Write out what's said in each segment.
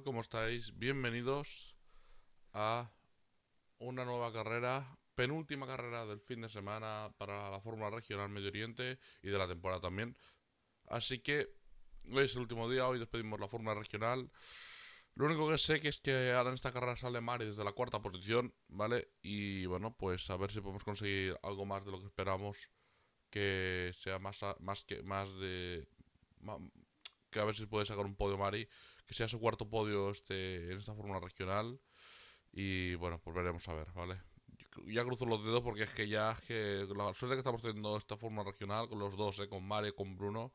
tal? ¿Cómo estáis? Bienvenidos a una nueva carrera, penúltima carrera del fin de semana para la Fórmula Regional Medio Oriente y de la temporada también. Así que hoy es el último día, hoy despedimos la Fórmula Regional. Lo único que sé que es que ahora en esta carrera sale Mari desde la cuarta posición, ¿vale? Y bueno, pues a ver si podemos conseguir algo más de lo que esperamos, que sea que a ver si puede sacar un podio Mari, que sea su cuarto podio en esta Fórmula Regional. Y bueno, pues veremos a ver, ¿vale? Ya cruzo los dedos porque es que la suerte que estamos teniendo esta Fórmula Regional con los dos, con Mari y con Bruno.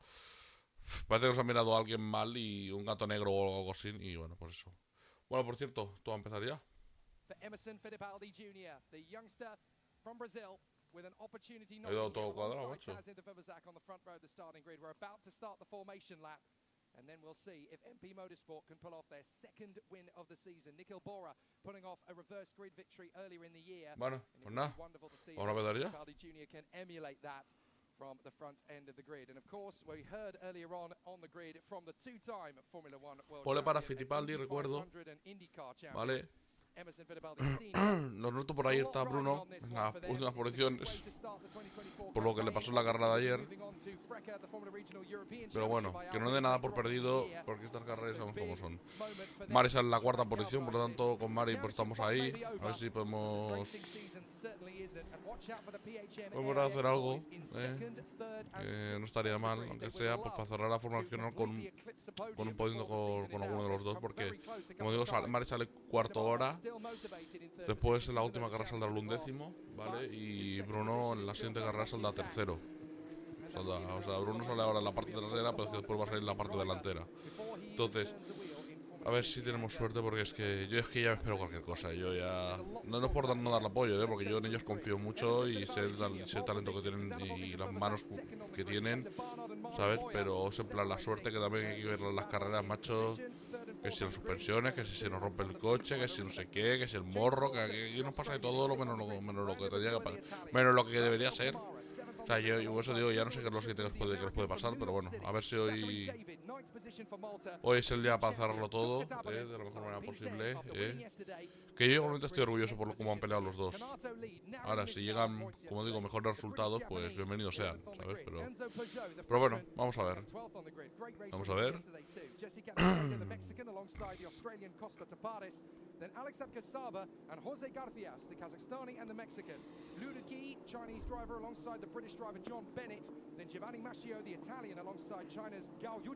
Parece que nos ha mirado a alguien mal y un gato negro o algo así. Y bueno, pues eso. Bueno, por cierto, ¿tú vas a empezar ya? He dado todo cuadrado, macho. And then we'll see if MP Motorsport can pull off their second win of the season. Nikhil Bora pulling off a reverse grid victory earlier in the year. Bueno, pues nada, vamos a empezar ya. Jr. can emulate that from the front end of the grid. And of course, we heard earlier on the grid from the two-time Formula One World Pole para Champion, Fittipaldi, recuerdo. IndyCar champion. Vale. Los noto por ahí está Bruno en las últimas posiciones, por lo que le pasó en la carrera de ayer. Pero bueno, que no dé nada por perdido, porque estas carreras sabemos cómo son. Mari sale en la cuarta posición, por lo tanto con Mari pues estamos ahí. A ver si podemos hacer algo, no estaría mal, aunque sea pues para cerrar la Fórmula Regional con un podio con alguno de los dos, porque como digo, Mari sale cuarto hora. Después en la última carrera saldrá el 11º, ¿vale? Y Bruno en la siguiente carrera saldrá tercero. O sea, Bruno sale ahora en la parte trasera, pero después va a salir en la parte delantera. Entonces, a ver si tenemos suerte, porque es que ya me espero cualquier cosa. Yo ya... No es por no darle apoyo, porque yo en ellos confío mucho y sé el talento que tienen y las manos que tienen, ¿sabes? Pero es en plan la suerte que también hay que ver en las carreras, macho. Que si las suspensiones, que si se nos rompe el coche, que si no sé qué, que si el morro, que aquí nos pasa de todo lo menos lo que tendría que pasar, menos lo que debería ser. O sea, yo por eso digo, ya no sé qué es lo que les puede pasar, pero bueno, a ver si hoy es el día para cerrarlo todo, de la mejor manera posible. Que yo igualmente estoy orgulloso por cómo han peleado los dos. Ahora, si llegan, como digo, mejores resultados, pues bienvenidos sean, ¿sabes? Pero bueno, vamos a ver. Vamos a ver.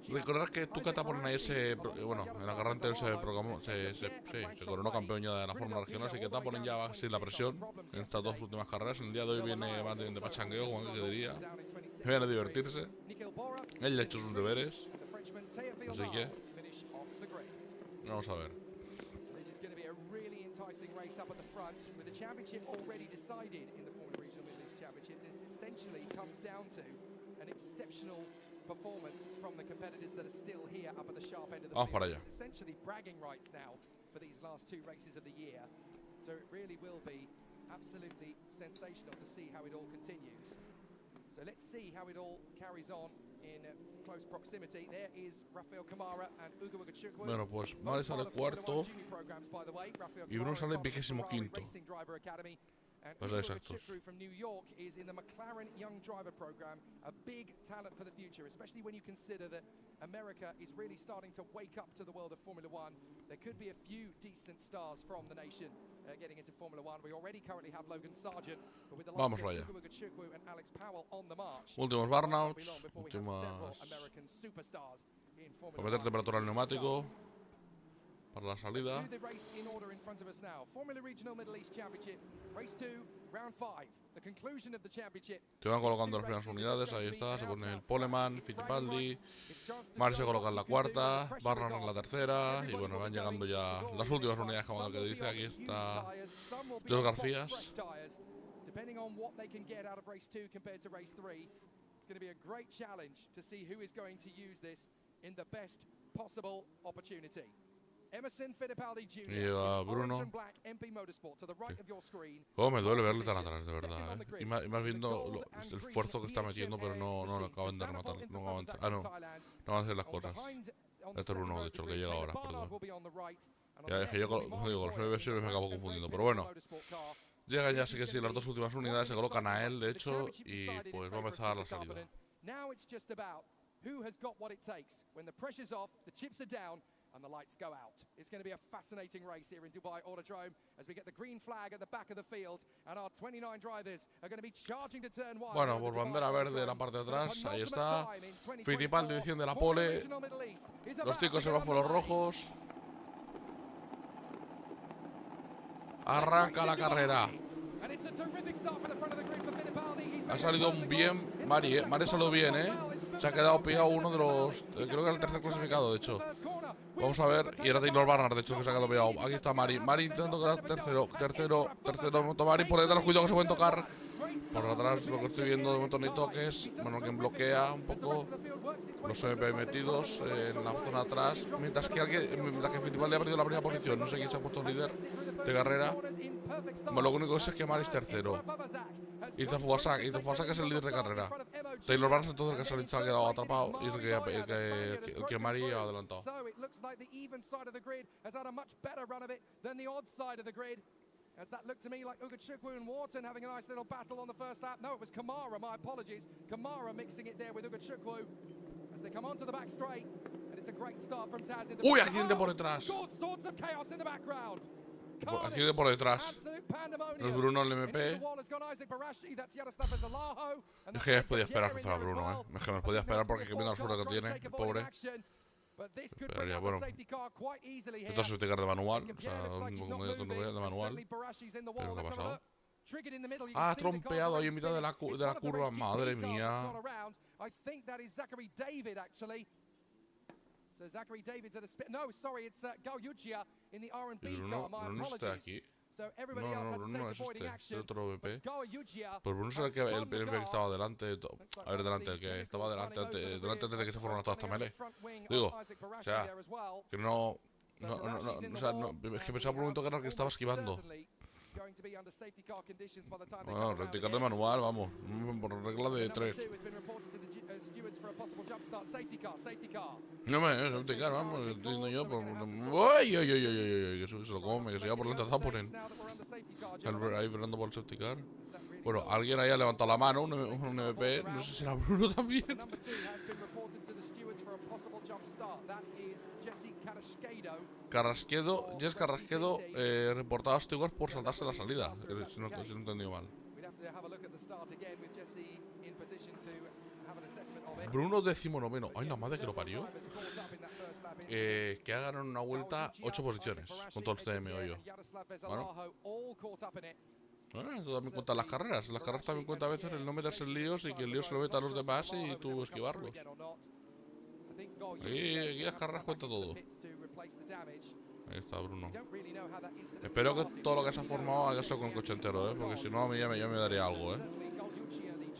Recordad que tú Cata ponen ahí bueno, en la carrera anterior se coronó campeón ya de la Fórmula Regional, así que Cata ponen ya sin la presión en estas dos últimas carreras. El día de hoy viene más de pachangueo, como que diría. Viene a divertirse. Él ya ha hecho sus deberes. Así que vamos a ver. Vamos para allá. Bueno, pues Mari sale cuarto y Bruno sale 25º. Pues exactos. From New York is in the McLaren Young Driver Program, a big talent for the future, especially when you consider that America is really starting to wake up to the world of Formula One. There could be a few decent stars from the nation getting into Formula One. We already currently have Logan Sargent, but with the likes of Ugo Chukwu and Alex Powell on the march. Últimos burnouts, para meter temperatura al neumático para la salida. Se van colocando las primeras unidades, ahí está, se pone el Poleman, Fittipaldi, Mari se coloca en la cuarta, Barran en la tercera, y bueno, van llegando ya las últimas unidades, como que dice, aquí está Jos Garcías. Y a Bruno. Oh, me duele verle tan atrás, de verdad, Y más viendo el esfuerzo que está metiendo, pero no lo acaban de rematar. No van a hacer las cosas. Este es Bruno, de hecho, el que llega ahora, perdón. Ya es que yo, como digo, los MVPs me acabo confundiendo. Pero bueno, llegan ya sí que sí las dos últimas unidades, se colocan a él, de hecho, y pues va a empezar la salida. And the lights go out. It's going to be a fascinating race here in Dubai Autodrome as we get the green flag at the back of the field and our 29 drivers are going to be charging to turn one. Bueno, por bandera verde en la parte de atrás, ahí está. Fittipaldi división de la pole. Los chicos semáforos rojos. Arranca la carrera. Ha salido bien Mari, Mari salió bien, Se ha quedado pillado uno de los... creo que era el tercer clasificado, de hecho. Vamos a ver. Y era Taylor Barnard, de hecho, que se ha quedado pillado. Aquí está Mari. Mari intentando quedar tercero. Mari, por detrás, cuidado que se pueden tocar. Por atrás, lo que estoy viendo de momento no hay toques. Bueno, quien bloquea un poco los MP metidos en la zona atrás. Mientras que Fittipaldi ha perdido la primera posición. No sé quién se ha puesto líder de carrera. Bueno, lo único es que Mari es tercero. Ethan Fuasak es el líder de carrera. Taylor Barnes entonces el que se ha quedado atrapado y el que Mari ha adelantado. As that looked to me like Uga Chukwu and Wharton having a nice little battle on the first lap. No, it was Kamara, my apologies. Kamara mixing it there with Uga Chukwu as they come onto the back straight. And it's a great start from Taz in the ¡Uy, accidente por detrás! All sorts of chaos in the background. Accidente por detrás. No es Bruno el MP. Es que ya podía esperar que fuera Bruno, Es que me podía esperar porque viendo la suerte que tiene, el pobre. Esperaría, bueno. Esto es safety car de manual. O sea, de manual. Pero ¿qué ha pasado? Ha trompeado ahí en mitad de la curva. Madre mía. So Zachary David's at a spin. No, sorry, it's Galyugia in the R&B car. My Bruno está apologies. aquí. So everybody else had to Bruno take es avoiding action. otro VP. Galyugia. Pues Bruno será el MP que estaba delante. A ver, delante, el que estaba delante antes de que se fueran todas estas melee. Digo, o sea, que no. O sea, es que pensaba por un momento que era el que estaba esquivando. Bueno, rectificar de manual, vamos. Por regla de 3. No me safety car, vamos. Entiendo yo. ¡Uy! Que se lo come, que se lleva por dentro. Zaponen. Ahí frenando por el safety car. Bueno, alguien ahí ha levantado la mano. Un MP. No sé si era Bruno también. Jess Carrasquedo reportado a Stewart por saltarse la salida, si no he entendido mal. Bruno 19º. Ay, la madre que lo parió. Que hagan una vuelta 8 posiciones con todos los TM hoy yo. Bueno, esto también cuenta en las carreras. En las carreras también cuenta a veces el no meterse en líos y que el lío se lo meta a los demás y tú esquivarlos. Aquí las carreras cuenta todo. Ahí está Bruno. Espero que todo lo que se ha formado haya sido con el coche entero, porque si no a mí ya me daría algo,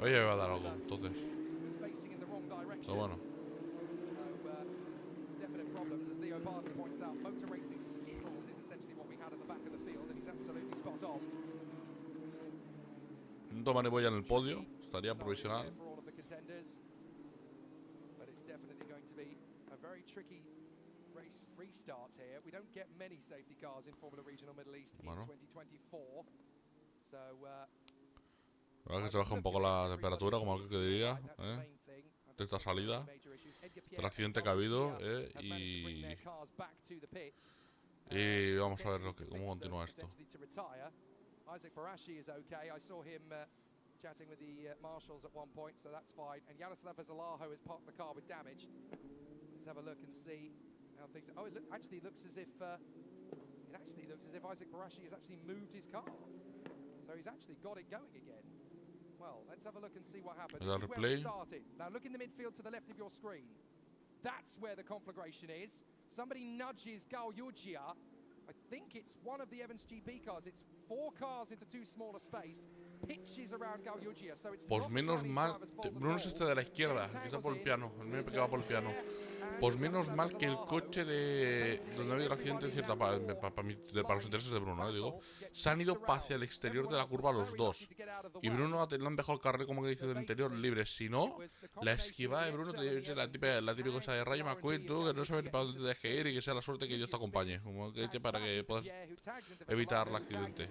Oye, me va a dar algo, entonces. Pero bueno. Un Tomani Boya en el podio, estaría provisional. Bueno. La verdad es que se baja un poco la temperatura, como que diría, de esta salida, del accidente que ha habido, y vamos a ver cómo continúa esto. Chatting with the marshals at one point, so that's fine. And Yaroslav Zalaho has parked the car with damage. Let's have a look and see how things. Oh, it actually looks as if Isaac Barashi has actually moved his car, so he's actually got it going again. Well, let's have a look and see what happened. This is where we started. Now look in the midfield to the left of your screen. That's where the conflagration is. Somebody nudges Galyugia. I think it's one of the Evans GP cars. It's 4 cars into too small a space. Pitches around Galyugia, so it's pues menos mal. Bruno es este de la izquierda, que está por el piano. El mío que va por el piano. Pues menos mal que el coche de donde ha habido el accidente, cierta para los intereses de Bruno, digo, se han ido hacia el exterior de la curva los dos. Y Bruno le han dejado el carril, como que dice, del interior libre. Si no, la esquivada de Bruno te dice la típica cosa de Rayo McQueen, tú, que no sabes ni para dónde tienes que ir y que sea la suerte que Dios te acompañe. Como que dice para que puedas evitar el accidente.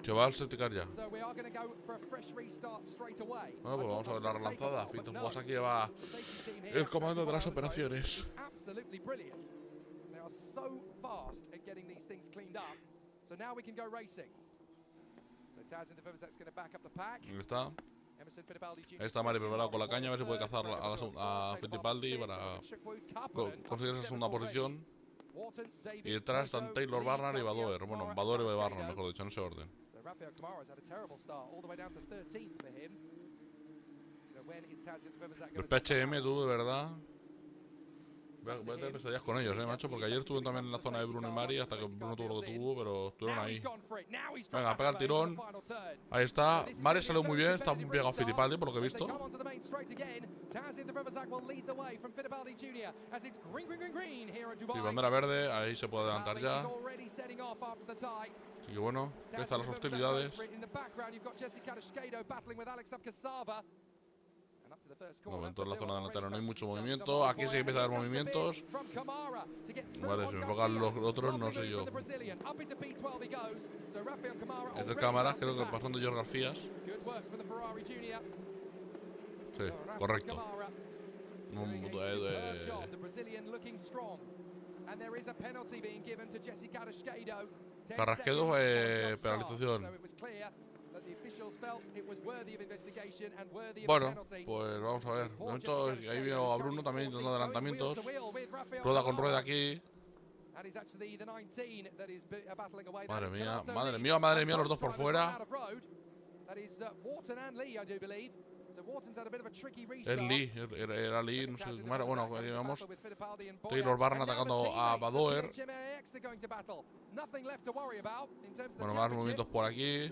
Se va al safety car ya. Bueno, pues vamos a ver la relanzada. Fito, pues aquí va el comando de las operaciones. Ahí está. Está Mari preparado con la caña, a ver si puede cazar a Fittipaldi para conseguir esa segunda posición. Y detrás están Taylor, Barnard y Badoer. Bueno, Badoer y Barnard, mejor dicho, en ese orden. El PHM, tú, de verdad. Voy a tener pesadillas con ellos, macho, porque ayer estuve también en la zona de Bruno y Mari, hasta que Bruno tuvo lo que tuvo, pero estuvieron ahí. Venga, pega el tirón. Ahí está. Mari salió muy bien, está muy pegado a Fittipaldi, por lo que he visto. Y bandera verde, ahí se puede adelantar ya. Así que bueno, empiezan las hostilidades. De momento en la zona delantera no hay mucho movimiento. Aquí sí que empieza a haber movimientos. Vale, si me enfocan los otros, no sé yo. Es de cámaras, creo que pasando George Garcías. Sí, correcto. Carrasquedo, penalización. Bueno, pues vamos a ver. De momento, ahí veo a Bruno también intentando adelantamientos. Rueda con rueda aquí. Madre mía, los dos por fuera. Es Lee, era Lee, no sé cómo era. Bueno, aquí vamos. Taylor Barnard atacando a Badoer. Bueno, más movimientos por aquí.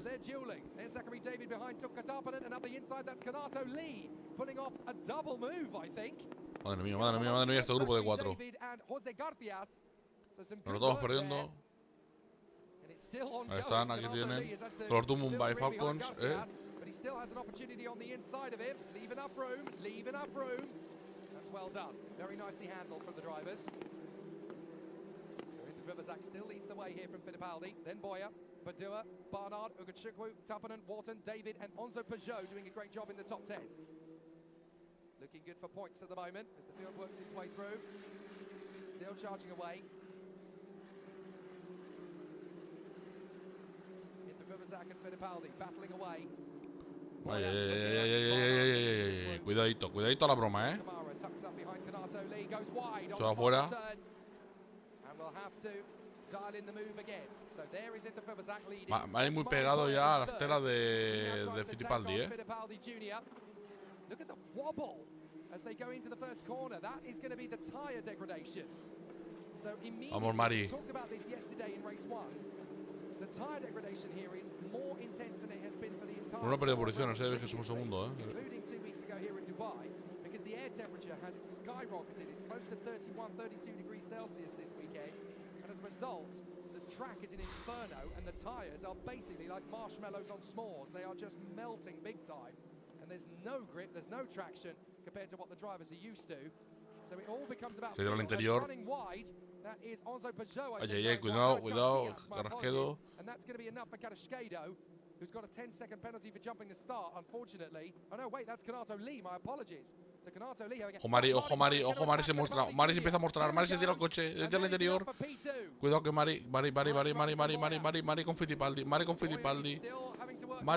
Madre mía, este grupo de 4. Nos lo estamos perdiendo. Ahí están, aquí tienen los Mumbai Falcons, But he still has an opportunity on the inside of it. Leaving up room. That's well done. Very nicely handled from the drivers. So Rivazak still leads the way here from Fittipaldi. Then Boyer, Badua, Barnard, Ugachukwu, Tappanen, Wharton, David and Onzo Peugeot doing a great job in the top 10. Looking good for points at the moment as the field works its way through. Still charging away. Into Rivazak and Fittipaldi battling away. Cuidadito la broma, Se va afuera. Ahí muy pegado ya a las telas de Fittipaldi, Vamos, Mari. No ha perdido posiciones, ves que es un segundo, because the air temperature has skyrocketed. It's close to 31, 32 degrees Celsius this weekend, and as a result, the track is an inferno, and the tyres are basically like marshmallows on s'mores. They are just melting big time, and there's no grip, there's no traction compared to what the drivers are used to. So it all becomes about running wide. That is Onzo Peugeot. Cuidado, Carrasquedo. And that's going to be enough for Carrasquedo, who's got a 10-second penalty for jumping the start, unfortunately. Oh no, wait, that's Canato Lee, my apologies. So Canato Lee having Ojo Mari se muestra. Mari se empieza a mostrar. Mari se tira el coche desde el interior. Cuidado que Mari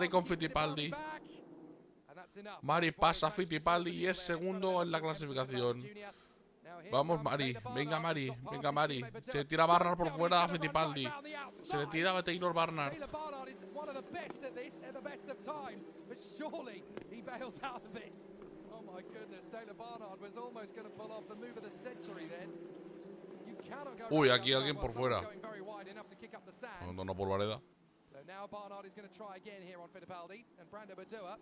con Fittipaldi. Mari pasa a Fittipaldi y es segundo en la clasificación. Vamos, Mari. Venga, Mari. Se tira Barnard por fuera a Fittipaldi. Se le tira a Taylor Barnard. Uy, aquí alguien por fuera. No por Vareda.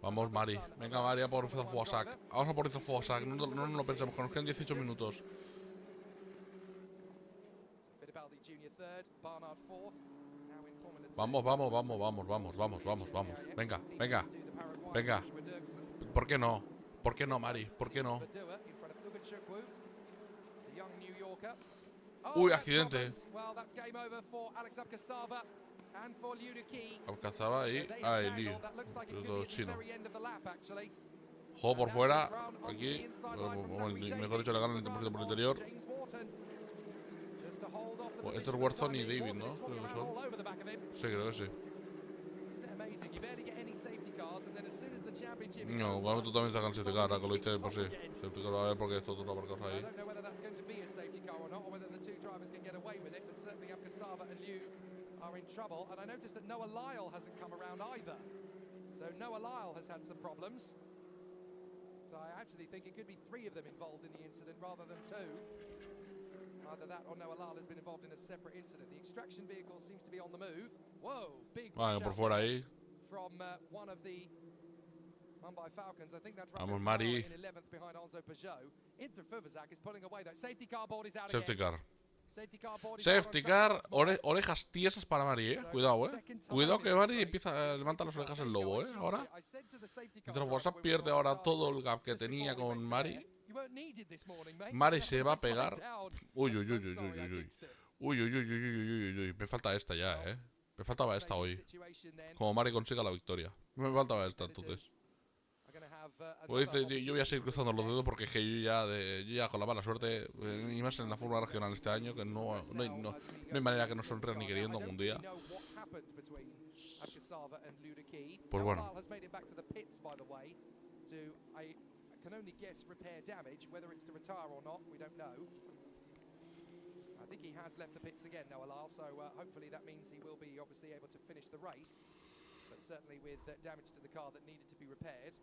Vamos, Mari. Venga, Mari, a por Zafuasak. Vamos a por Zafuasak. No nos lo pensemos, que nos quedan 18 minutos. Vamos, vamos, vamos, vamos, vamos, vamos, vamos, vamos. Venga, venga, venga. ¿Por qué no? ¿Por qué no, Mari? ¿Por qué no? Uy, accidente. Alcanzaba ahí. Ay, lío. Todo chino. Juego por fuera. Aquí. Mejor dicho, le ganan el por interior. Pues esto es Warzone y David, ¿no? Creo que son. Sí, creo que sí. No, bueno, tú también sacan safety car, ahora que lo viste, pues sí. Safety car va a ver porque esto tú lo aparcas ahí. Are in trouble, and I noticed that Noah Lyle hasn't come around either. So Noah Lyle has had some problems. So I actually think it could be 3 of them involved in the incident rather than 2. Either that or Noah Lyle has been involved in a separate incident. The extraction vehicle seems to be on the move. Whoa, big por fuera ahí. From one of the by Falcons. I think that's Vamos, Mari. in 11th behind Alonso Peugeot. Inter Fuvazak is pulling away. That safety car board is out Safety again. car. Safety car, orejas tiesas para Mari, Cuidado, Cuidado que Mari levanta las orejas el lobo, Ahora. Mientras WhatsApp pierde ahora todo el gap que tenía con Mari. Mari se va a pegar. Uy, uy, uy, uy, uy, uy. Uy, uy, uy, uy, uy, uy. Me falta esta ya, Me faltaba esta hoy. Como Mari consiga la victoria. Me faltaba esta, entonces. Pues dice, yo voy a seguir cruzando los dedos porque es que yo ya con la mala suerte, y más en la Fórmula Regional este año, que no hay manera que nos sonrían ni queriendo algún día. Pues bueno. I think he has left the pits again, Noah Lyle, so hopefully that means he will be obviously able to finish the race, but certainly with damage to the car that needed to be repaired.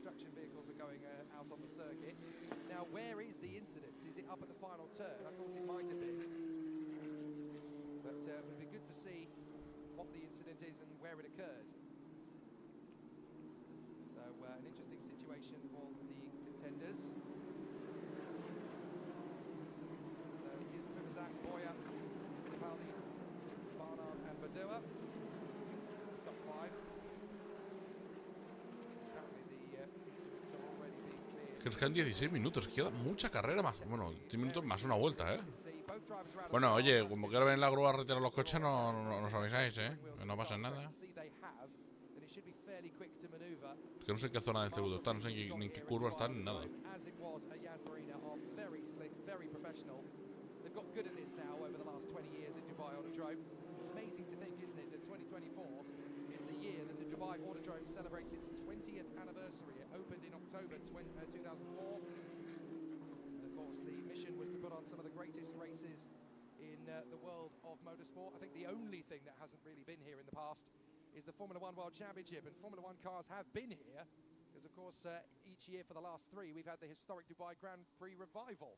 Construction vehicles are going out on the circuit. Now, where is the incident? Is it up at the final turn? I thought it might have been. But it would be good to see what the incident is and where it occurred. So, an interesting situation for the contenders. So, here's Vivazak, Boyer, Fittipaldi, Barnard and Badua. Top 5. Que nos quedan 16 minutos, queda mucha carrera más. Bueno, 10 minutos más una vuelta, Bueno, oye, como quiero ver en la grúa a retirar los coches, no nos avisáis, Que no pasa nada. Es que no sé en qué zona del segundo están, no sé ni en qué curva están, ni nada. Dubai Autodrome celebrates its 20th anniversary. It opened in October 2004. And of course, the mission was to put on some of the greatest races in the world of motorsport. I think the only thing that hasn't really been here in the past is the Formula One World Championship. And Formula One cars have been here because, of course, each year for the last 3, we've had the historic Dubai Grand Prix Revival.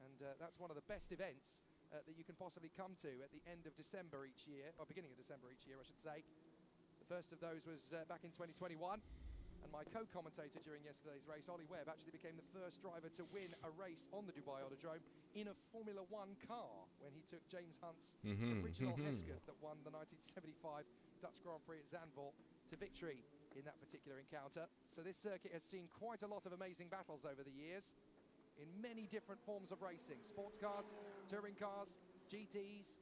And that's one of the best events that you can possibly come to at the end of December each year, or beginning of December each year, I should say. First of those was back in 2021, and my co-commentator during yesterday's race, Ollie Webb, actually became the first driver to win a race on the Dubai Autodrome in a Formula One car when he took James Hunt's original Hesketh that won the 1975 Dutch Grand Prix at Zandvoort to victory in that particular encounter. So this circuit has seen quite a lot of amazing battles over the years in many different forms of racing. Sports cars, touring cars, GTs,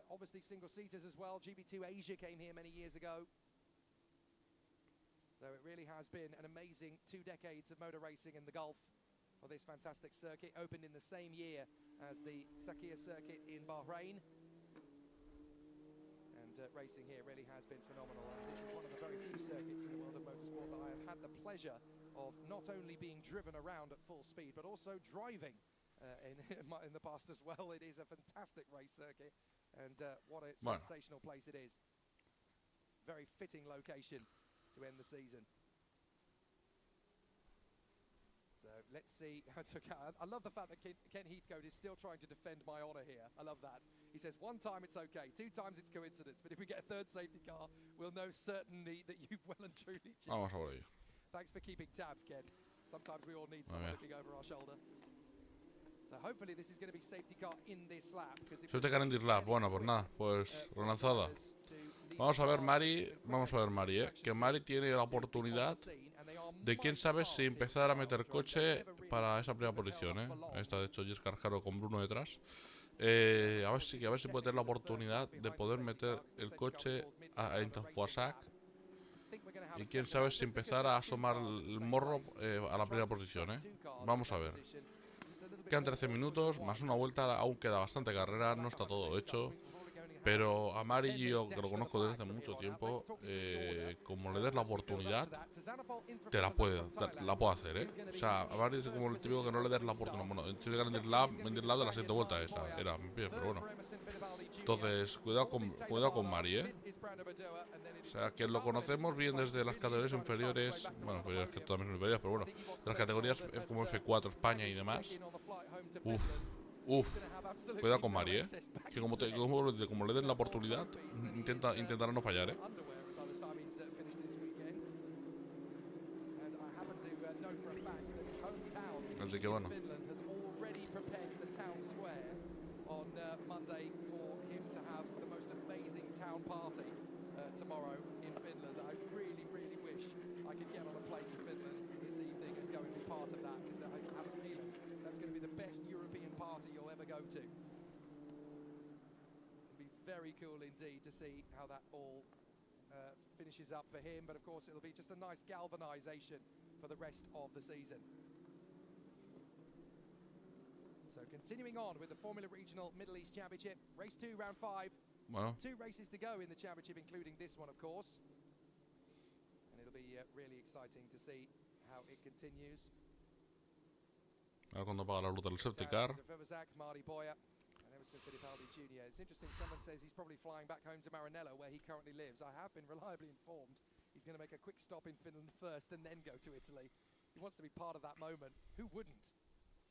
obviously single-seaters as well. GB2 Asia came here many years ago. So it really has been an amazing 2 decades of motor racing in the Gulf for this fantastic circuit. Opened in the same year as the Sakhir circuit in Bahrain. And racing here really has been phenomenal. And this is one of the very few circuits in the world of motorsport that I have had the pleasure of not only being driven around at full speed, but also driving in the past as well. It is a fantastic race circuit. And what a sensational place it is. Very fitting location to end the season. So Let's see. It's okay. I love the fact that Ken Heathcote is still trying to defend my honor here. I love that. He says 1 time it's okay, 2 times it's coincidence, but if we get a 3rd safety car, we'll know certainly that you've well and truly jinxed. Vamos a por ello. Thanks for keeping tabs, Ken. Sometimes we all need someone looking over our shoulder. So hopefully this is going to be safety car in this lap. Safety car in this lap. Bueno, pues nada, pues relanzada. Vamos a ver Mari, que Mari tiene la oportunidad de quién sabe si empezar a meter coche para esa primera posición, Ahí está, de hecho, Jess Carrera con Bruno detrás. A ver si puede tener la oportunidad de poder meter el coche a Interfuasac. Y quién sabe si empezar a asomar el morro a la primera posición, Vamos a ver. Quedan 13 minutos, más una vuelta, aún queda bastante carrera, no está todo hecho. Pero a Mari, yo que lo conozco desde hace mucho tiempo, como le des la oportunidad, la puede hacer, O sea, a Mari es como el típico que no le des la oportunidad. Bueno, en Chile en lap de la siguiente vuelta esa, era bien, pero bueno. Entonces, cuidado con Mari, O sea, que lo conocemos bien desde las categorías inferiores, bueno, inferiores que también son inferiores, pero bueno, de las categorías como F4, España y demás. Cuidado con Mari, que como le den la oportunidad, intentará no fallar, Así que bueno. Very cool indeed to see how that all finishes up for him, but of course it'll be just a nice galvanization for the rest of the season. So continuing on with the Formula Regional Middle East Championship, race 2, round 5. Bueno. 2 races to go in the championship, including this one, of course. And it'll be really exciting to see how it continues. Ahora cuando paga la ruta del safety car. It's interesting, someone says he's probably flying back home to Maranello, where he currently lives. I have been reliably informed he's going to make a quick stop in Finland first and then go to Italy. He wants to be part of that moment. Who wouldn't?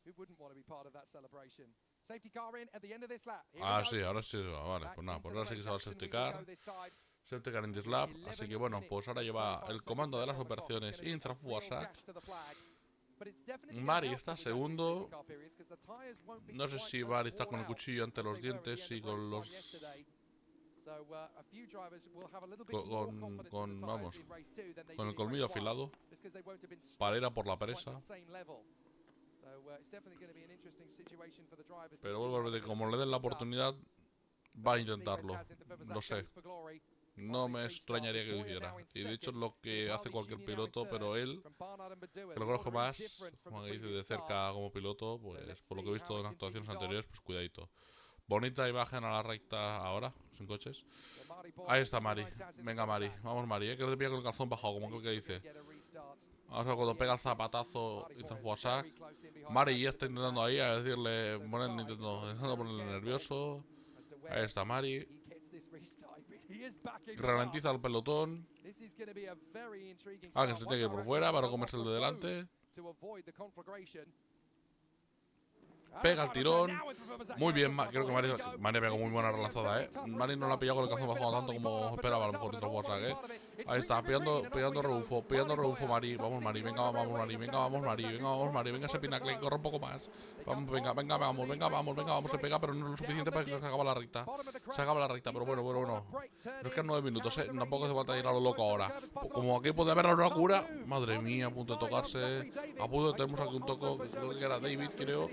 Who wouldn't want to be part of that celebration? Safety car in at the end of this lap. Sí, ahora sí, vale, pues nada, pues ahora sí que se va el safety car. Safety car in this lap, así que bueno, pues ahora lleva el comando de las operaciones Interfuasac. Mari está segundo. No sé si Mari está con el cuchillo ante los dientes y con los... con el colmillo afilado para ir a por la presa. Pero vuelvo a repetir, como le den la oportunidad, va a intentarlo. Lo sé. No me extrañaría que lo hiciera. Y de hecho es lo que hace cualquier piloto, pero él, que lo conozco más, como dice, de cerca como piloto, pues por lo que he visto en actuaciones anteriores, pues cuidadito. Bonita imagen a la recta ahora, sin coches. Ahí está Mari. Venga Mari, vamos Mari, que no te pilla con el calzón bajado, como creo que dice. Ahora cuando pega el zapatazo Interfuasac, Mari ya está intentando ahí a decirle, intentando ponerle nervioso. Ahí está Mari. Ralentiza el pelotón. Que se tiene que ir por fuera para comerse el de delante. Pega el tirón. Muy bien, creo que Mari pegó muy buena relanzada, Mari no la ha pillado con el calzón bajado tanto como esperaba, a lo mejor Interfuasac, Ahí está, pillando rebufo Mari. Vamos Mari, venga, vamos Mari, venga ese pinacle, corre un poco más. Vamos, venga, vamos, se pega, pero no es lo suficiente para que se acabe la recta. Pero bueno. Nos quedan 9 minutos, tampoco hace falta ir a lo loco ahora. Como aquí puede haber una locura, madre mía, a punto de tocarse. A punto tenemos aquí un toco, creo que era David, creo.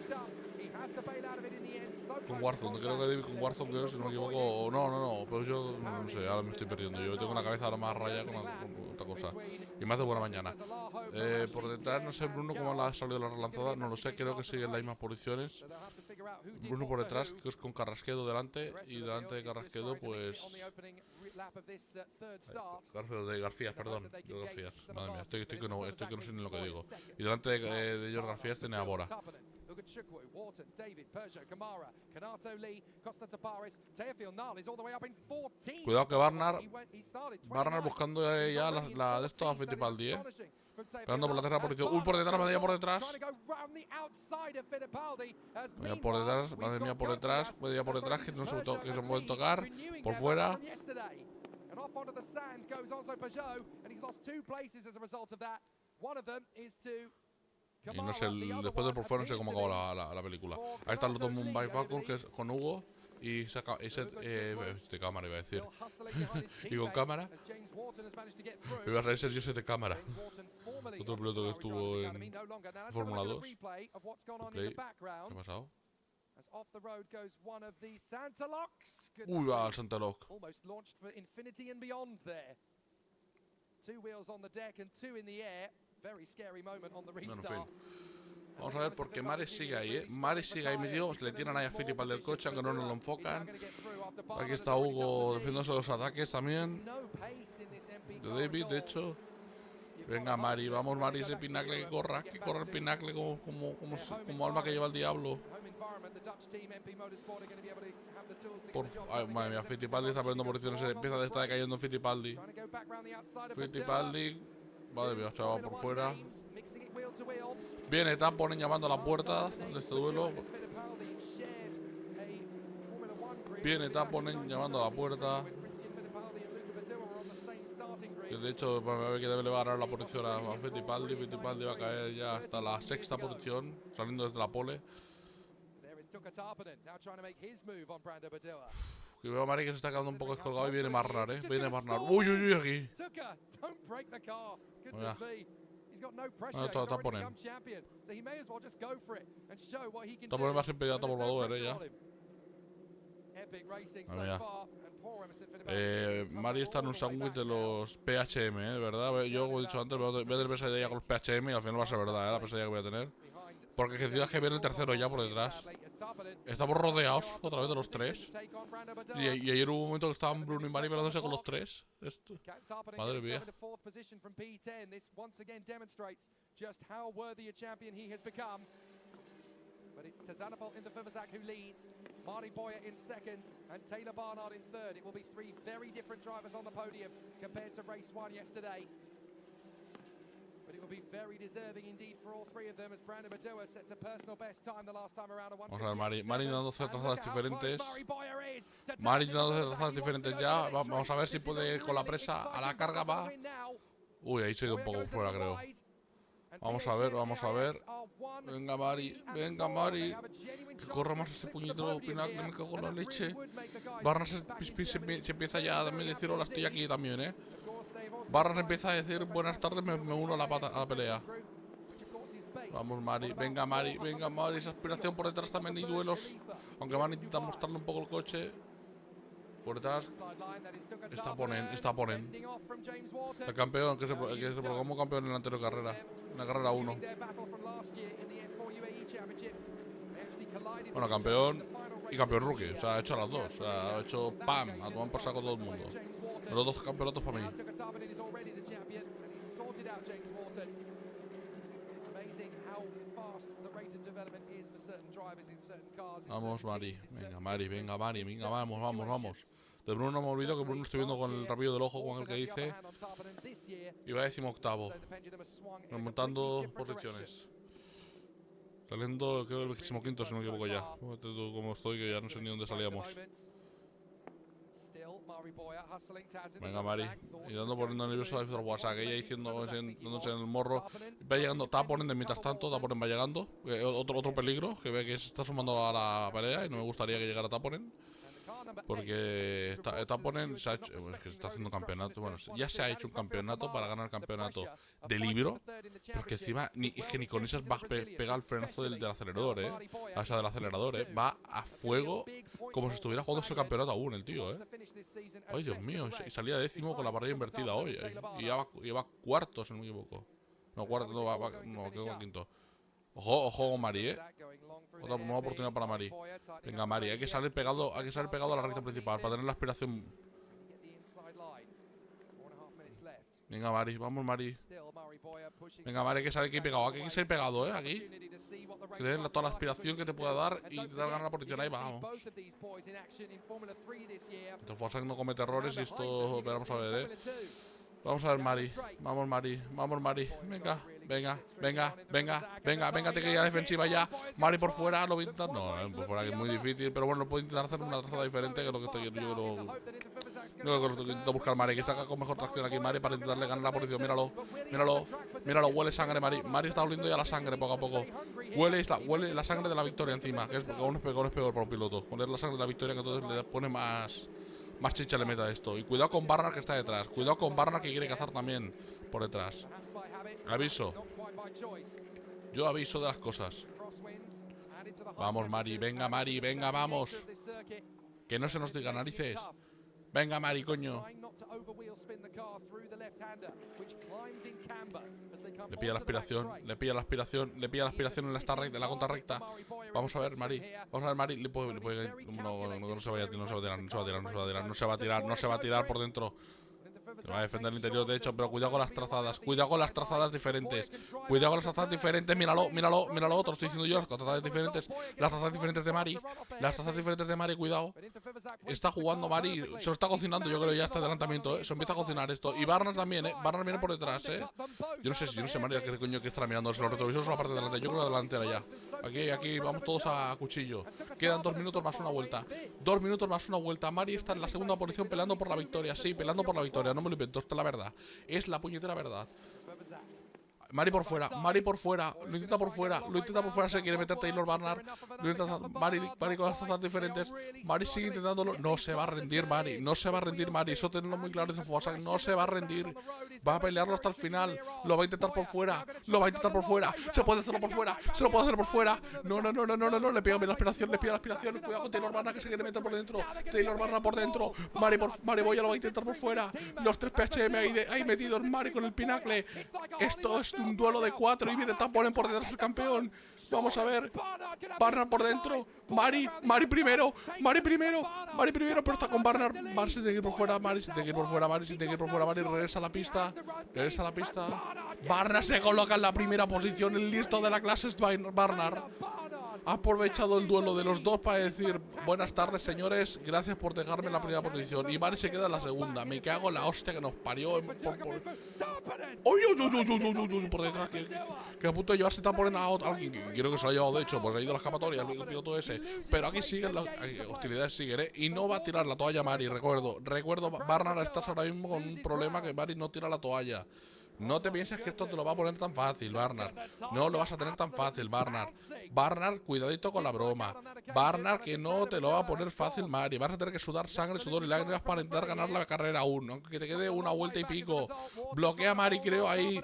Con Warzone, creo que David con Warzone, creo, si no me equivoco. No, pero yo no sé, ahora me estoy perdiendo. Yo tengo una cabeza ahora más raya con otra cosa. Y más de buena mañana. Por detrás, no sé, Bruno cómo le ha salido la relanzada, no lo sé, creo que sigue en las mismas posiciones. Bruno por detrás, que es con Carrasquedo delante, y delante de Carrasquedo, pues... de García, perdón. García, madre mía, estoy que no sé ni lo que digo. Y delante de George García tiene a Bora. Ugachukwu, Wharton, David, Peugeot, Kamara, Kanato, Lee, Costa Taparis, Teofil Nal is all the way up in 14. Cuidado que Barnard buscando ya la de estos a Fittipaldi, Pegando por la tercera posición. Uy, por detrás, madre mía, por detrás. Madre mía, por detrás, que no se pueden tocar. Por fuera. Y no sé, después de por fuera no sé cómo acabó la película. Ahí están los dos Mumbai Falcons, que es con Hugo y de cámara, iba a decir. Y con cámara. Iba a traer Sergio 7 cámara. Otro piloto que estuvo en Fórmula 2. ¿Qué ha pasado? Uy, va al Santa Lock. Bueno, en fin. Vamos a ver porque Mari sigue ahí, Mari sigue ahí metido. Le tiran ahí a Fittipaldi del coche, aunque no nos lo enfocan. Aquí está Hugo defendiéndose de los ataques también. De David, de hecho. Venga, Mari, vamos, Mari, ese pinacle que corra el pinacle como alma que lleva el diablo. Ay, madre mía, Fittipaldi está perdiendo posiciones, empieza a estar cayendo en Fittipaldi. Madre mía, se va por fuera. Viene Taponen llamando a la puerta de este duelo. Viene Taponen llamando a la puerta. Que de hecho va a ver que le va a ganar la posición a Fittipaldi. Fittipaldi va a caer ya hasta la sexta posición, saliendo desde la pole. Que veo a Mari que se está quedando un poco descolgado y viene Barnard, Viene Barnard. Uy, uy, uy, aquí. Taponen. Taponen va a ser inmediato por Badoer, ya. Mari está en un sándwich de los PHM, ¿verdad? Yo, como he dicho antes, voy a tener pesadilla con los PHM y al final va a ser verdad, la pesadilla que voy a tener. Porque decidas que viene el tercero ya por detrás. Estamos rodeados otra vez de los tres. Y ayer hubo un momento que estaban Bruno y Mari peleándose con los tres. Madre mía. But it's Tazanapol in the Fivazak who leads, Marty Boyer in second, and Taylor Barnard in third. It will be three very different drivers on the podium compared to race one yesterday. But it will be very deserving indeed for all three of them as Brandon Badoa sets a personal best time the last time around. Vamos a ver, Mari dando trazadas diferentes. Mari dando trazadas diferentes ya. Vamos a ver si puede ir con la presa. A la carga va. Uy, ahí se ha ido un poco fuera, creo. Vamos a ver, vamos a ver. Venga, Mari, que corra más ese puñetero pinacle, me cago en la leche. Barnard se empieza ya a decir hola, estoy aquí también, Barnard empieza a decir buenas tardes, me uno a la pelea. Vamos, Mari, venga, esa aspiración por detrás también hay duelos. Aunque Mari intenta mostrarle un poco el coche. Por detrás está Ponen. El campeón que se proclamó campeón en la anterior carrera. En la carrera 1. Bueno, campeón y campeón rookie. O sea, ha hecho a las dos. O sea, ha hecho ¡pam! A tomar por saco todo el mundo. Los dos campeonatos para mí. Vamos, Mari. Venga, vamos. De Bruno no me olvido que Bruno estoy viendo con el rabillo del ojo con el que dice. Y va 18º. Remontando posiciones. Saliendo, creo, el 25º, si no me equivoco ya. Como estoy, que ya no sé ni dónde salíamos. Venga, Mari. Y poniendo nervioso a Víctor WhatsApp, que ella dándose en el morro. Va llegando, Taponen de mientras tanto, Taponen va llegando. Otro peligro, que ve que se está sumando a la pelea y no me gustaría que llegara Taponen. Porque Taponen se ha hecho, es que está haciendo campeonato. Bueno, ya se ha hecho un campeonato para ganar el campeonato de libro. Pero es que encima es que ni con esas va a pegar el frenazo del acelerador, O sea, del acelerador, Va a fuego como si estuviera jugando ese campeonato aún el tío, Ay, Dios mío, y salía décimo con la parrilla invertida hoy. Y ya va cuarto, si no me equivoco. No, cuarto, no, quedó quinto. Ojo con Mari, Otra nueva oportunidad para Mari. Venga, Mari, hay que salir pegado a la recta principal para tener la aspiración. Venga, Mari, vamos, Mari. Venga, Mari, hay que salir aquí pegado. Aquí hay que ser pegado, Aquí. Que den toda la aspiración que te pueda dar y te dar ganar la posición. Ahí vamos. Forza no comete errores y esto. Vamos a ver, Vamos a ver, Mari. Vamos, Mari. Vamos, Mari. Venga, venga, venga, venga, venga, venga, te quería defensiva ya. Mari por fuera, lo voy a intentar. No, por fuera que es muy difícil, pero bueno, puedo intentar hacer una trazada diferente, que es lo que estoy yo intento buscar Mari, que saca con mejor tracción aquí Mari para intentarle ganar la posición. Míralo, míralo, míralo, huele sangre Mari. Mari está oliendo ya la sangre poco a poco. Huele la sangre de la victoria encima, que es aún es peor para un piloto. Oler la sangre de la victoria, que entonces le pone más chicha le meta a esto. Y cuidado con Barnard, que está detrás. Cuidado con Barnard, que quiere cazar también por detrás. Aviso. Yo aviso de las cosas. Vamos, Mari. Venga, Mari. Venga, vamos. Que no se nos diga narices. Venga, Mari, coño. Le pilla la aspiración. Le pilla la aspiración. Le pilla la aspiración en la contrarrecta. Vamos a ver, Mari. Vamos a ver, Mari. No se vaya a tirar. No se va a tirar por dentro. Se va a defender el interior, de hecho, pero cuidado con las trazadas. Cuidado con las trazadas diferentes. Cuidado con las trazadas diferentes. Míralo, míralo, míralo. Te lo estoy diciendo yo. Las trazadas diferentes. Las trazadas diferentes de Mari. Las trazadas diferentes de Mari, cuidado. Está jugando Mari. Se lo está cocinando, yo creo, ya este adelantamiento, Se empieza a cocinar esto. Y Barnard también, Barnard viene por detrás, Yo no sé, Mari, qué coño que estará mirando. Los retrovisores son la parte de delante. Yo creo la delantera ya. Aquí, vamos todos a cuchillo. Quedan 2 minutos más una vuelta. 2 minutos más una vuelta. Mari está en la segunda posición peleando por la victoria. Sí, peleando por la victoria. No me lo invento, esto es la verdad. Es la puñetera verdad. Mari por fuera, Mari por fuera. Lo intenta por fuera, se quiere meter Taylor Barnard. Lo intenta Mari con las trazas diferentes. Mari sigue intentándolo. No se va a rendir, Mari. No se va a rendir, Mari. Eso tenerlo muy claro desde Fuasa. No se va a rendir. Va a pelearlo hasta el final. Lo va a intentar por fuera. Lo va a intentar por fuera. Se puede hacerlo por fuera. Se lo puede hacer por fuera. No. Le pega la aspiración. Cuidado con Taylor Barnard, que se quiere meter por dentro. Taylor Barnard por dentro. Mari Boya lo va a intentar por fuera. Los 3 PHM ahí metidos. Mari con el pinacle. Esto es un duelo de 4 y viene Taponen por detrás del campeón. Vamos a ver. Barnard por dentro. Mari primero, pero está con Barnard. Mari se tiene que ir por fuera. Mari regresa a la pista. Barnard se coloca en la primera posición. El listo de la clase es Barnard. Ha aprovechado el duelo de los dos para decir: buenas tardes, señores, gracias por dejarme en la primera posición. Y Mari se queda en la segunda. Me cago en la hostia que nos parió. ¡Uy! Por detrás, que a punto de llevarse Taponen a alguien que quiero que se lo ha llevado, de hecho, pues ha ido a la escapatoria, el piloto ese. Pero aquí siguen las hostilidades, siguen, y no va a tirar la toalla Mari, recuerdo, Barnard, estás ahora mismo con un problema, que Mari no tira la toalla. No te pienses que esto te lo va a poner tan fácil, Barnard. No lo vas a tener tan fácil, Barnard. Barnard, cuidadito con la broma. Barnard, que no te lo va a poner fácil, Mari. Vas a tener que sudar sangre, sudor y lágrimas para intentar ganar la carrera aún. Aunque te quede una vuelta y pico. Bloquea a Mari, creo, ahí.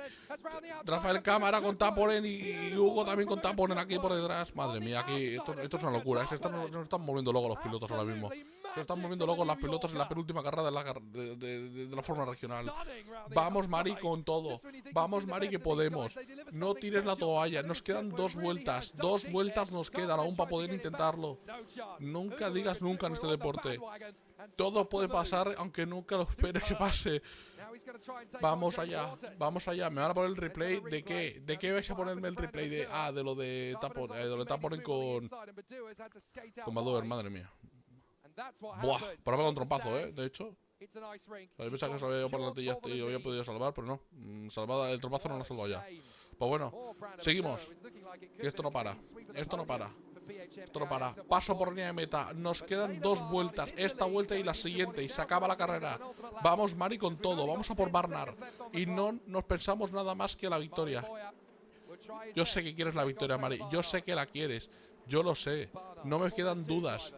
Rafael Cámara con Taponen y Hugo también con Taponen aquí por detrás. Madre mía, aquí esto es una locura. Se están volviendo locos los pilotos ahora mismo. Se están moviendo locos los pilotos en la penúltima carrera de la Fórmula Regional. Vamos, Mari, con todo. Vamos, Mari, que podemos. No tires la toalla. Nos quedan 2 vueltas. 2 vueltas nos quedan aún para poder intentarlo. Nunca digas nunca en este deporte. Todo puede pasar, aunque nunca lo esperes que pase. Vamos allá. Me van a poner el replay. ¿De qué? ¿De qué vais a ponerme el replay? De lo de Taponen con Madover, madre mía. Buah, pero me un trompazo, de hecho. Yo pensaba que se había ido por la lantilla y había podido salvar, pero no. Salvada, el trompazo no lo ha salvado ya. Pues bueno, seguimos. Que esto no para. Paso por línea de meta. Nos quedan 2 vueltas. Esta vuelta y la siguiente. Y se acaba la carrera. Vamos, Mari, con todo. Vamos a por Barnard. Y no nos pensamos nada más que la victoria. Yo sé que quieres la victoria, Mari. Yo sé que la quieres. Yo lo sé. No me quedan dudas.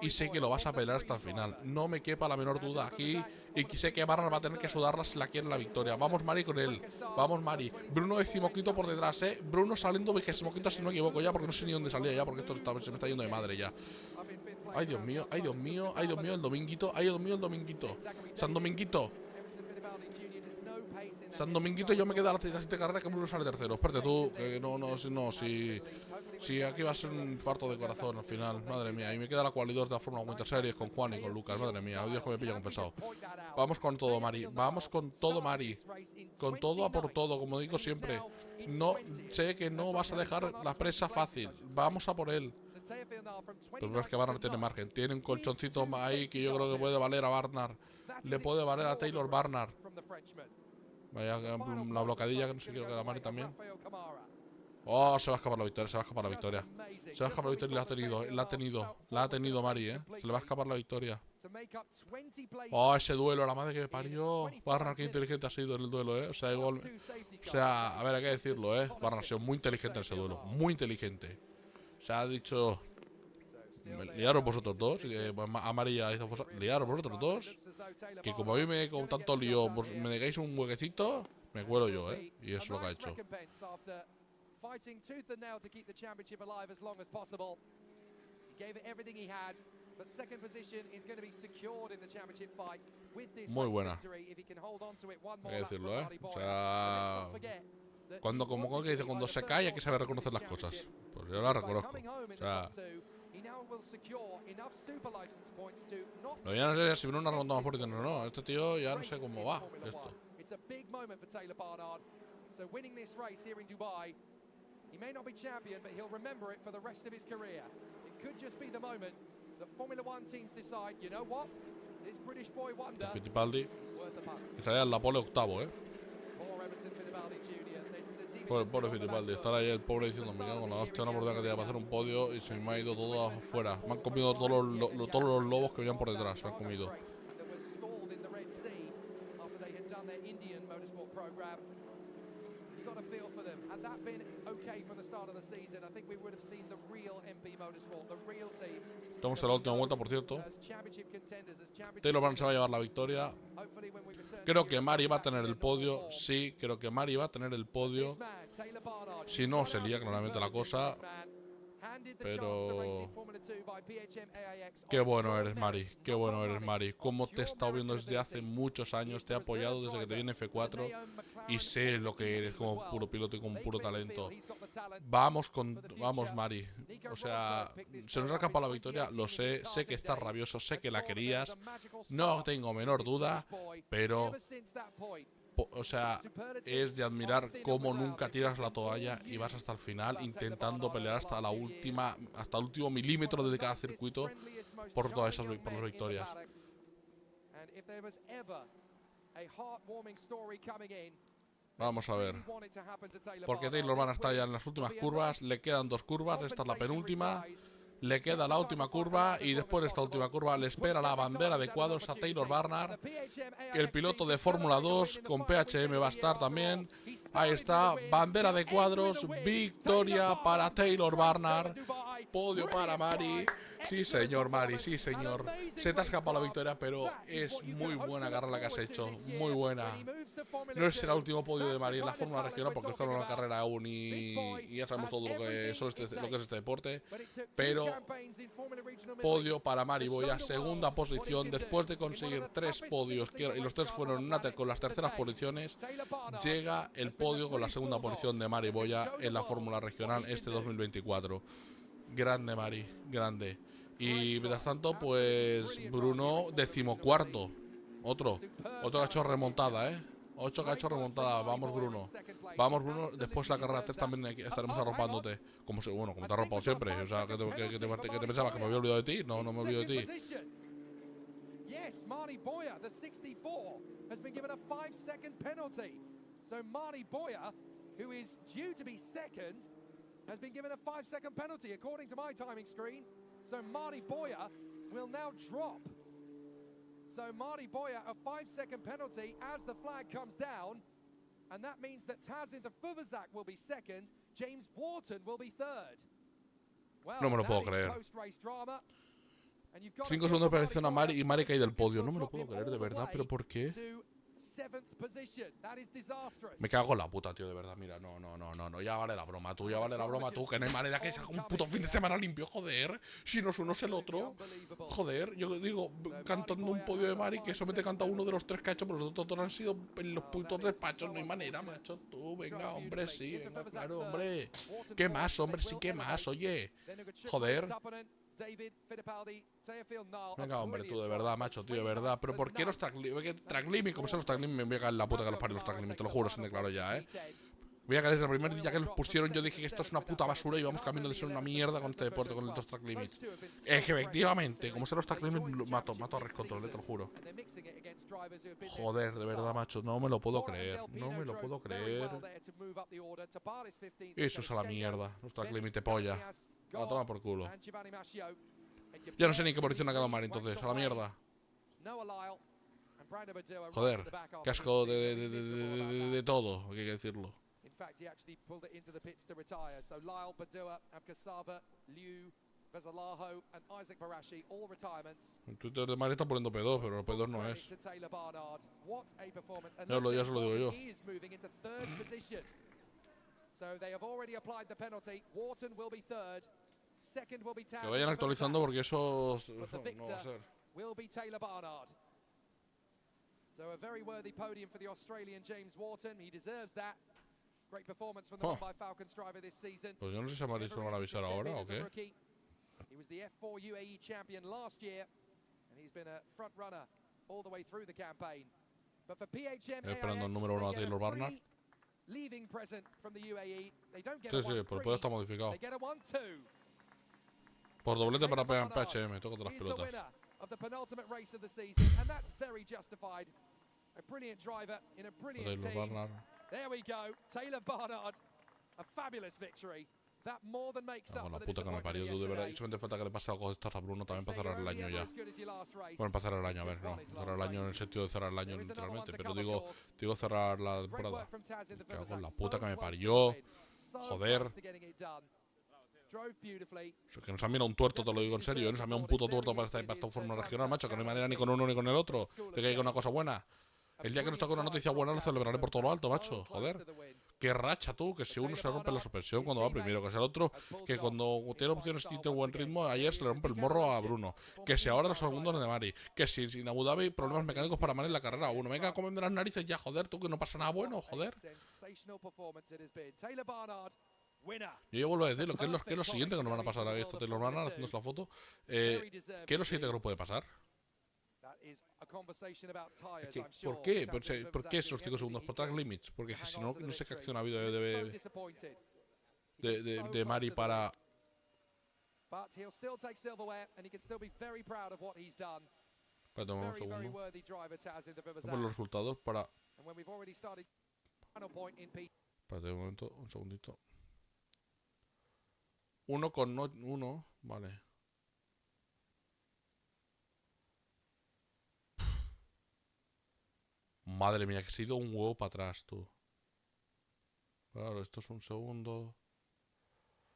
Y sé que lo vas a pelear hasta el final. No me quepa la menor duda aquí. Y sé que Barnard va a tener que sudarla si la quiere la victoria. Vamos, Mari, con él. Vamos, Mari. Bruno 15º por detrás, Bruno saliendo 25º, si no me equivoco ya, porque no sé ni dónde salía ya, porque esto se me está yendo de madre ya. Ay, Dios mío, el dominguito. San Dominguito. San Dominguito yo me quedé a la siguiente carrera que Bruno sale tercero. Espérate tú, que no, si aquí va a ser un infarto de corazón al final, madre mía. Y me queda la cualidad de la Fórmula Winter Series con Juan y con Lucas, madre mía. Dios que me pilla confesado. Vamos con todo, Mari. Vamos con todo, Mari. Con todo a por todo, como digo siempre. No, sé que no vas a dejar la presa fácil. Vamos a por él. Pero es que Barnard tiene margen. Tiene un colchoncito ahí que yo creo que puede valer a Barnard. Le puede valer a Taylor Barnard. Vaya, la blocadilla que no sé, quiero que la Mari también. Oh, se va a escapar la victoria, se va a escapar la victoria. Se va a escapar la victoria y la ha tenido Mari, Se le va a escapar la victoria. Oh, ese duelo, la madre que me parió. Barnard, qué inteligente ha sido en el duelo, O sea, igual. O sea, a ver, hay que decirlo, Barnard ha sido muy inteligente en ese duelo. Muy inteligente. Se ha dicho. Liaros vosotros dos. Amarilla hizo liaros vosotros dos. Que como a mí me con tanto lío, me dejáis un huequecito, me cuelo yo, Y eso es lo que ha hecho. Muy buena. Hay que decirlo, O sea, como que dice, cuando se cae hay que saber reconocer las cosas. Pues yo la reconozco. O sea, pero ya no sé si viene una ronda más fuerte o no. Este tío ya no sé cómo va esto. Fittipaldi, que salía en la pole octavo, Pobre Fittipaldi, estar ahí el pobre diciendo, me cago con la hostia, una oportunidad que tenía para hacer un podio y se me ha ido todo afuera. Me han comido todos los lobos que venían por detrás, se han comido. Estamos en la última vuelta, por cierto. Taylor Barnard se va a llevar la victoria. Creo que Mari va a tener el podio. Sí, creo que Mari va a tener el podio. Si no, se lía claramente la cosa. Pero qué bueno eres, Mari. Qué bueno eres, Mari. Cómo te he estado viendo desde hace muchos años. Te he apoyado desde que te viene F4. Y sé lo que eres como puro piloto y como puro talento. Vamos, Mari. O sea, se nos ha escapado la victoria. Lo sé. Sé que estás rabioso. Sé que la querías. No tengo menor duda. Pero... o sea, es de admirar cómo nunca tiras la toalla y vas hasta el final intentando pelear hasta el último milímetro de cada circuito por todas esas por las victorias. Vamos a ver. Porque Taylor van a estar ya en las últimas curvas. Le quedan 2 curvas. Esta es la penúltima. Le queda la última curva y después de esta última curva le espera la bandera de cuadros a Taylor Barnard, que el piloto de Fórmula 2 con PHM va a estar también. Ahí está, bandera de cuadros, victoria para Taylor Barnard, podio para Mari. Sí, señor, Mari, sí, señor. Se te ha escapado la victoria, pero es muy buena carrera la que has hecho. Muy buena. No es el último podio de Mari en la Fórmula Regional, porque es una carrera aún y ya sabemos todo lo que es este deporte. Pero podio para Mari Boya, segunda posición, después de conseguir 3 podios, y los 3 fueron con las terceras posiciones, llega el podio con la segunda posición de Mari Boya en la Fórmula Regional este 2024. Grande, Mari, grande. Y mientras tanto, pues Bruno, 14º. Otro cacho remontada, 8 cachos remontada. Vamos, Bruno. Vamos, Bruno. Después de la carrera 3 también estaremos arropándote. Como te has arropado siempre. O sea, que te pensabas que me había olvidado de ti. No me olvido de ti. Yes, Marty Boyer, the 64, has been given a 5-second penalty. So Marty Boyer, who is due to be second, has been given a 5-second penalty according to my timing screen. So Marty Boyer will now drop. So Marty Boyer, a 5-second penalty as the flag comes down. And that means that Tazin de Fuvazak will be second. James Wharton will be third. Well, no me lo puedo creer. 5 segundos de presión a Mari y Mari cae del podio. No me lo puedo creer, de verdad. ¿Pero por qué? Me cago en la puta, tío, de verdad. Mira, no. Ya vale la broma, tú. Ya vale la broma, tú. Que no hay manera que se haga un puto fin de semana limpio, joder. Si no es uno, es el otro. Joder, yo digo, cantando un podio de Mari, que solamente canta uno de los 3 que ha hecho, pero los otros dos han sido en los putos despachos. No hay manera, macho, tú. Venga, hombre, sí, venga, claro, hombre. ¿Qué más, hombre? Sí, ¿qué más? Oye. Joder. Venga, hombre, tú, de verdad, macho, tío, de verdad. Pero ¿por qué los track limits? Como son los track limits, me voy a cagar en la puta que los parió los track limits, te lo juro, sin declaro ya, Voy a caer desde el primer día que los pusieron. Yo dije que esto es una puta basura y vamos camino de ser una mierda con este deporte, con los track limits. Efectivamente, como son los track limits, mato a Red Control, te lo juro. Joder, de verdad, macho, no me lo puedo creer. No me lo puedo creer. Eso es a la mierda, los track limits de polla. A la toma por culo. Ya no sé ni qué posición ha quedado Mari, entonces, a la mierda. Joder, qué asco de todo, hay que decirlo. In fact, he actually pulled it into the pits to retire. So Lyle, Badua, Abkasava, Liu, Vezalaho and Isaac Barashi, all retirements. En Twitter de Mari está poniendo P2, pero P2 no es. Ya se lo digo yo. Que vayan actualizando porque eso no va a ser. So a very worthy podium for the Australian James Wharton. He deserves that. Great performance from the Mumbai Falcons driver this season. Pues yo no sé si a Mari se lo van a avisar ahora o qué. He was the F4 UAE champion last year, and he's been a front runner all the way through the campaign. But for PHM, esperando el número 1 a Taylor Barnard. Leaving present from the UAE. They don't get Sí, por el podio está modificado. They get a 1-2. Por doblete para PHM, tócate las pelotas. Of the penultimate race of the season, and that's very justified. A brilliant driver in a brilliant team. There we go, Taylor Barnard, a fabulous victory. That more than makes up for the puta que me parió, tú, de verdad. Y solamente falta que le pase algo de estas a Bruno también para cerrar el año ya. Bueno, para cerrar el año, a ver, no. Cerrar el año en el sentido de cerrar el año literalmente, pero digo cerrar la temporada. Me cago en la puta que me parió. Joder. Que nos han mirado un tuerto, te lo digo en serio. Nos han mirado un puto tuerto para esta forma regional, macho. Que no hay manera ni con uno ni con el otro de que haya una cosa buena. El día que nos toque una noticia buena lo celebraré por todo lo alto, macho. Joder. Qué racha, tú. Que si uno se rompe la suspensión cuando va primero. Que si el otro, que cuando tiene opciones y tiene buen ritmo, ayer se le rompe el morro a Bruno. Que si ahora los segundos de Mari. Que si en Abu Dhabi problemas mecánicos para Mari en la carrera 1. Venga, a comerme las narices ya, joder, tú, que no pasa nada bueno, joder. Yo ya vuelvo a decir, ¿qué es lo siguiente que nos van a pasar a esto? Te lo van a haciéndose la foto. ¿Qué es lo siguiente que nos puede pasar? ¿Por qué? ¿Por qué esos 5 segundos? Por track limits. Porque si no, no sé qué acción ha habido de Mari para... Espérate un segundo. Vamos los resultados para... Espérate un momento, un segundito. 1,1, vale. Madre mía, que se ha ido un huevo para atrás, tú. Claro, esto es un segundo.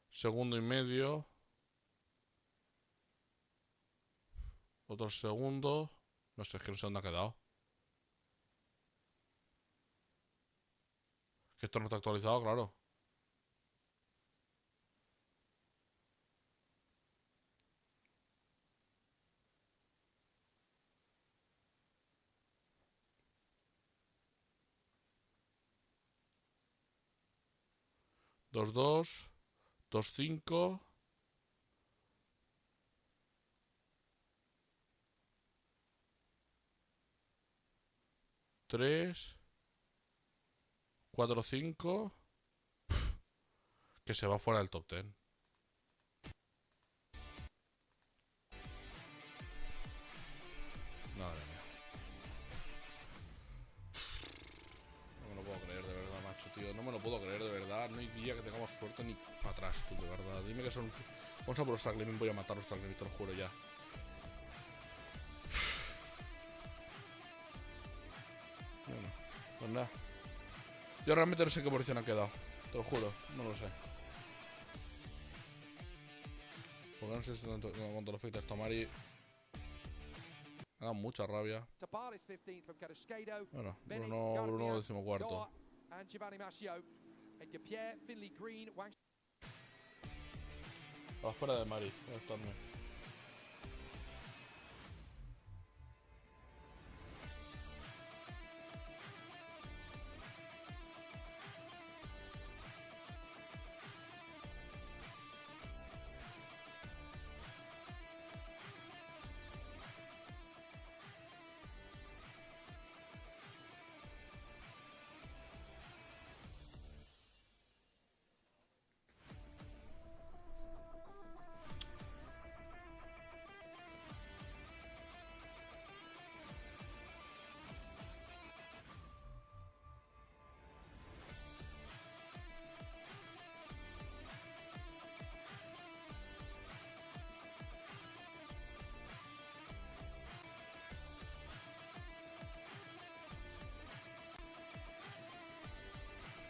Segundo y medio. Otro segundo. No sé, es que no sé dónde ha quedado. Que esto no está actualizado, claro. Dos, 2-5. Tres. 4-5. Que se va fuera del top 10. Madre mía. No me lo puedo creer, de verdad, macho, tío. No me lo puedo creer, de verdad. No hay día que tengamos suerte ni para atrás, tú, de verdad. Dime que son... Vamos a por los track limits, voy a matar los track limits, te lo juro ya. Bueno, pues nada. Yo realmente no sé qué posición ha quedado. Te lo juro, no lo sé. Porque no sé si cuánto lo afecta esto a Mari. da mucha rabia. Tabares 15th from Carrasquedo. Bueno, Bennett, Bruno Garfias, 14º. Doa, and Giovanni Mascio. Edgar Pierre, Finley Green, Wang. A la espera de Mari, voy a estarme.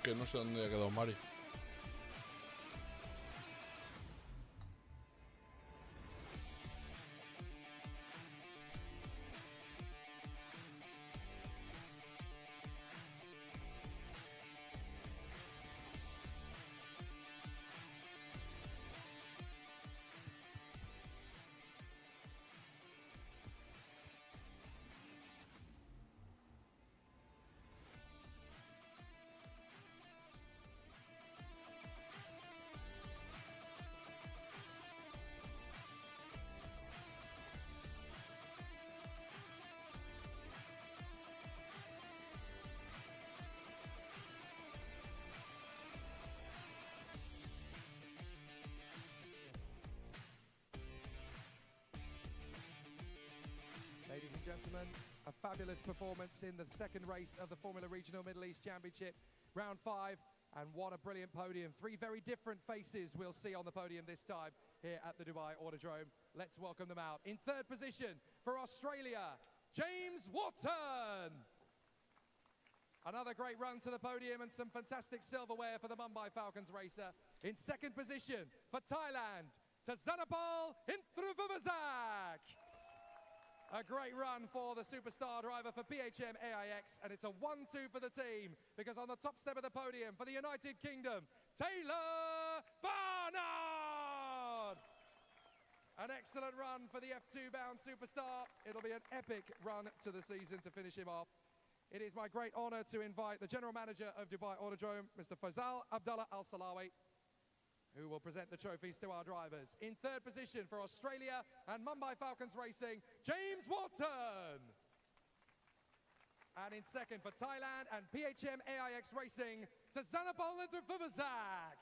Que no sé dónde ha quedado Mari. Ladies and gentlemen, a fabulous performance in the second race of the Formula Regional Middle East Championship, round 5, and what a brilliant podium. 3 very different faces we'll see on the podium this time here at the Dubai Autodrome. Let's welcome them out. In third position for Australia, James Wharton. Another great run to the podium and some fantastic silverware for the Mumbai Falcons racer. In second position for Thailand, Tazanapal Intruvuvazak. A great run for the superstar driver for PHM AIX, and it's a 1-2 for the team, because on the top step of the podium for the United Kingdom, Taylor Barnard! An excellent run for the F2-bound superstar. It'll be an epic run to the season to finish him off. It is my great honor to invite the General Manager of Dubai Autodrome, Mr. Faisal Abdullah Al-Salawi, who will present the trophies to our drivers. In third position for Australia and Mumbai Falcons Racing, James Wharton. And in second for Thailand and PHM AIX Racing, Tazanapal Intruvuvazak.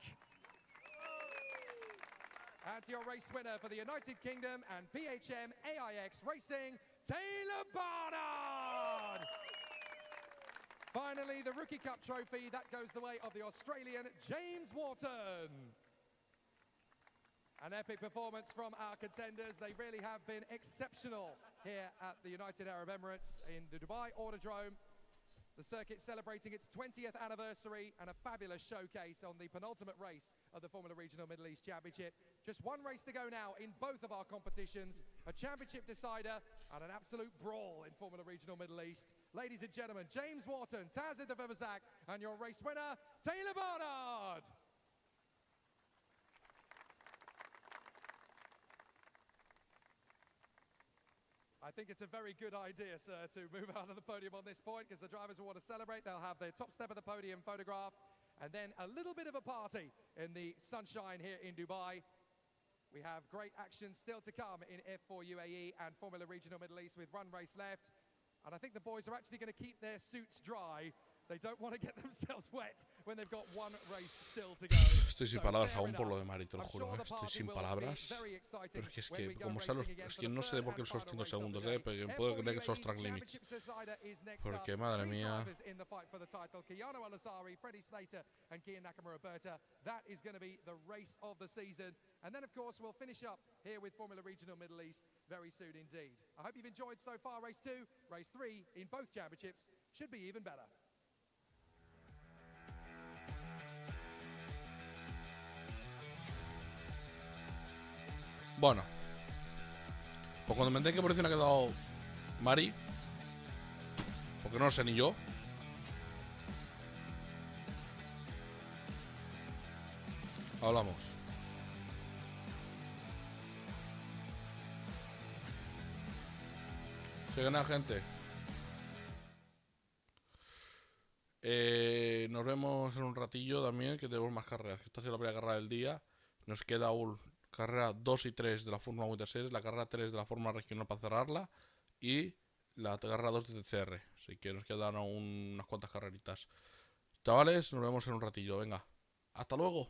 And to your race winner for the United Kingdom and PHM AIX Racing, Taylor Barnard. Finally, the Rookie Cup trophy, that goes the way of the Australian James Wharton. An epic performance from our contenders. They really have been exceptional here at the United Arab Emirates in the Dubai Autodrome. The circuit celebrating its 20th anniversary and a fabulous showcase on the penultimate race of the Formula Regional Middle East Championship. Just one race to go now in both of our competitions, a championship decider and an absolute brawl in Formula Regional Middle East. Ladies and gentlemen, James Wharton, Taz Intruvuvazak, and your race winner, Taylor Barnard. I think it's a very good idea, sir, to move out of the podium on this point, because the drivers will want to celebrate. They'll have their top step of the podium photographed, and then a little bit of a party in the sunshine here in Dubai. We have great action still to come in F4 UAE and Formula Regional Middle East with one race left. And I think the boys are actually going to keep their suits dry. They don't want to get themselves wet when they've got one race still to go. Estoy sin palabras aún por lo de Mari, te lo juro, ¿eh? Estoy sin palabras. Pero es que como sea es que no sé por qué esos 5 segundos, porque puedo creer que son los track limits. Porque madre mía. That is going to be the race of the season. And then, of course, we'll finish up here with Formula Regional Middle East very soon indeed. I hope you've enjoyed so far race 2. Race 3 in both championships should be even better. Bueno, pues cuando me enteré que por fin ha quedado Mari. Porque no lo sé ni yo. Hablamos. ¿Se gana, gente? Nos vemos en un ratillo también, que tenemos más carreras. Esta será la primera carrera del día. Nos queda aún carrera 2 y 3 de la Fórmula Winter Series, la carrera 3 de la Fórmula Regional para cerrarla y la carrera 2 de TCR. Así que nos quedan aún unas cuantas carreritas. Chavales, nos vemos en un ratillo. Venga, hasta luego.